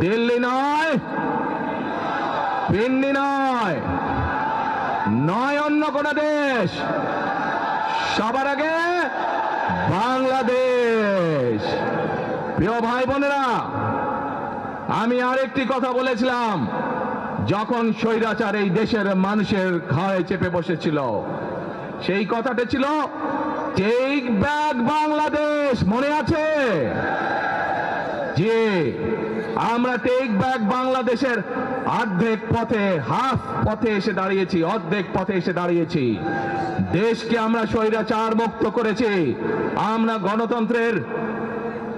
দিল্লি নয়, পিন্ডি নয়, নয় অন্য কোন দেশ, সবার আগে বাংলাদেশ। প্রিয় ভাই বোনেরা, আমি আরেকটি কথা বলেছিলাম, যখন স্বৈরাচার এই দেশের মানুষের ঘাড়ে চেপে বসেছিল, সেই কথাটা ছিল টেক ব্যাক বাংলাদেশ। মনে আছে? যে আমরা টেক ব্যাক বাংলাদেশের অর্ধেক পথে, হাফ পথে এসে দাঁড়িয়েছি, অর্ধেক পথে এসে দাঁড়িয়েছি। দেশকে আমরা স্বৈরাচার মুক্ত করেছি, আমরা গণতন্ত্রের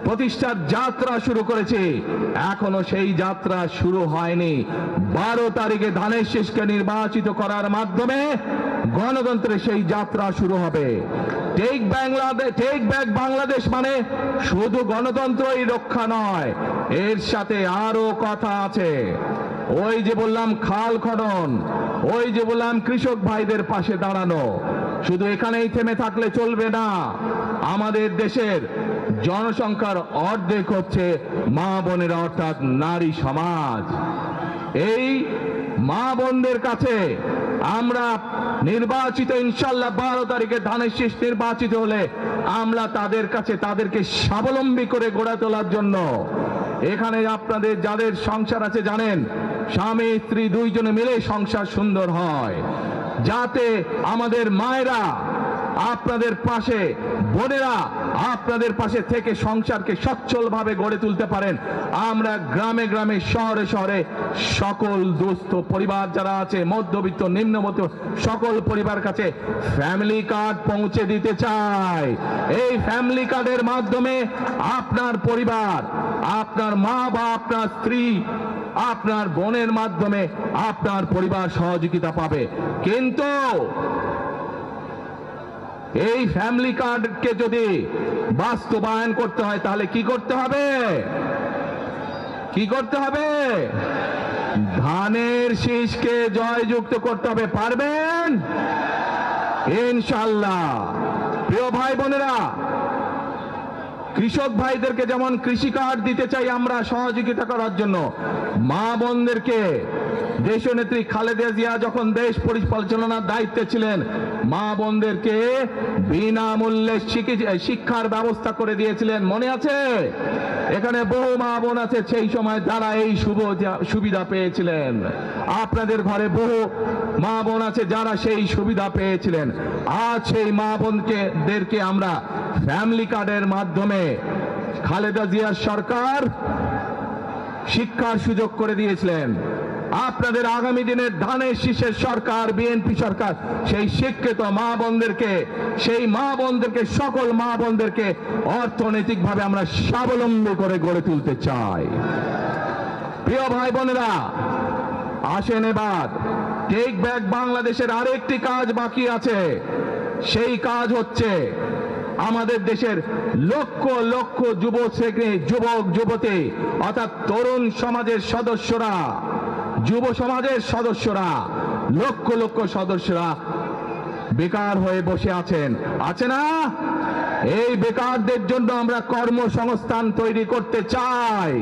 প্রতিষ্ঠার যাত্রা শুরু করেছি। এখনো সেই যাত্রা শুরু হয়নি। 12 তারিখে ধানের শীষকে নির্বাচিত করার মাধ্যমে গণতন্ত্রের সেই যাত্রা শুরু হবে। টেক ব্যাক বাংলাদেশ মানে শুধু গণতন্ত্রই রক্ষা নয়, এর সাথে আরো কথা আছে। ওই যে বললাম খাল খনন, ওই যে বললাম কৃষক ভাইদের পাশে দাঁড়ানো, শুধু এখানেই থেমে থাকলে চলবে না। আমাদের দেশের জনসংখ্যার অর্ধেক হচ্ছে মা বোনেরা, অর্থাৎ নারী সমাজ। এই মা বোনদের কাছে আমরা নির্বাচিত, ইনশাল্লাহ 12 তারিখে ধানের শীষ নির্বাচিত হলে আমরা তাদের কাছে তাদেরকে স্বাবলম্বী করে গড়ে তোলার জন্য, এখানে আপনাদের যাদের সংসার আছে জানেন, স্বামী স্ত্রী দুইজনে মিলে সংসার সুন্দর হয়, যাতে আমাদের মায়েরা আপনাদের পাশে, বোনেরা আপনাদের পাশে থেকে সংসারকে সচ্ছলভাবে গড়ে তুলতে পারেন। আমরা গ্রামে গ্রামে, শহরে শহরে সকল দুস্থ পরিবার যারা আছে, মধ্যবিত্ত, নিম্নবিত্ত সকল পরিবার কাছে ফ্যামিলি কার্ড পৌঁছে দিতে চাই। এই ফ্যামিলি কার্ডের মাধ্যমে আপনার পরিবার, আপনার মা বা আপনার স্ত্রী, আপনার বোনের মাধ্যমে আপনার পরিবার সহযোগিতা পাবে। কিন্তু এই ফ্যামিলি কার্ডকে যদি বাস্তবায়ন করতে হয় তাহলে কি করতে হবে? কি করতে হবে? ধানের শীষকে জয়যুক্ত করতে হবে। পারবেন ইনশাআল্লাহ। প্রিয় ভাই বোনেরা, কৃষক ভাইদেরকে যেমন কৃষি কার্ড দিতে চাই আমরা সহযোগিতা করার জন্য, মা বোনদেরকে দেশনেত্রী খালেদা জিয়া যখন দেশ পরিচালনার দায়িত্বে ছিলেন, মা বোনদেরকে বিনামূল্যে শিক্ষার ব্যবস্থা করে দিয়েছিলেন। মনে আছে? এখানে বহু মা বোন আছে সেই সময় যারা এই সুবিধা পেয়েছিলেন। আপনাদের ঘরে বহু মা বোন আছে যারা সেই সুবিধা পেয়েছিলেন। আজ সেই মা বোনদেরকে আমরা ফ্যামিলি কার্ডের মাধ্যমে, খালেদা জিয়ার সরকার শিক্ষার সুযোগ করে দিয়েছিলেন। আপনাদের আগামী দিনের ধানের শীষের সরকার, বিএনপি সরকার, সেই শিক্ষিত মা বোনদেরকে, সেই মা বোনদেরকে, সকল মা বোনদেরকে অর্থনৈতিকভাবে আমরা স্বাবলম্বী করে গড়ে তুলতে চাই। প্রিয় ভাই বোনেরা, আসেন এবার টেক ব্যাক বাংলাদেশের আরেকটি কাজ বাকি আছে। সেই কাজ হচ্ছে আমাদের দেশের লক্ষ লক্ষ যুবক যুবতী, অর্থাৎ তরুণ সমাজের সদস্যরা, যুব সমাজের সদস্যরা, লক্ষ লক্ষ সদস্যরা বেকার হয়ে বসে আছেন, আছে না? এই বেকারদের জন্য আমরা কর্মসংস্থান তৈরি করতে চাই।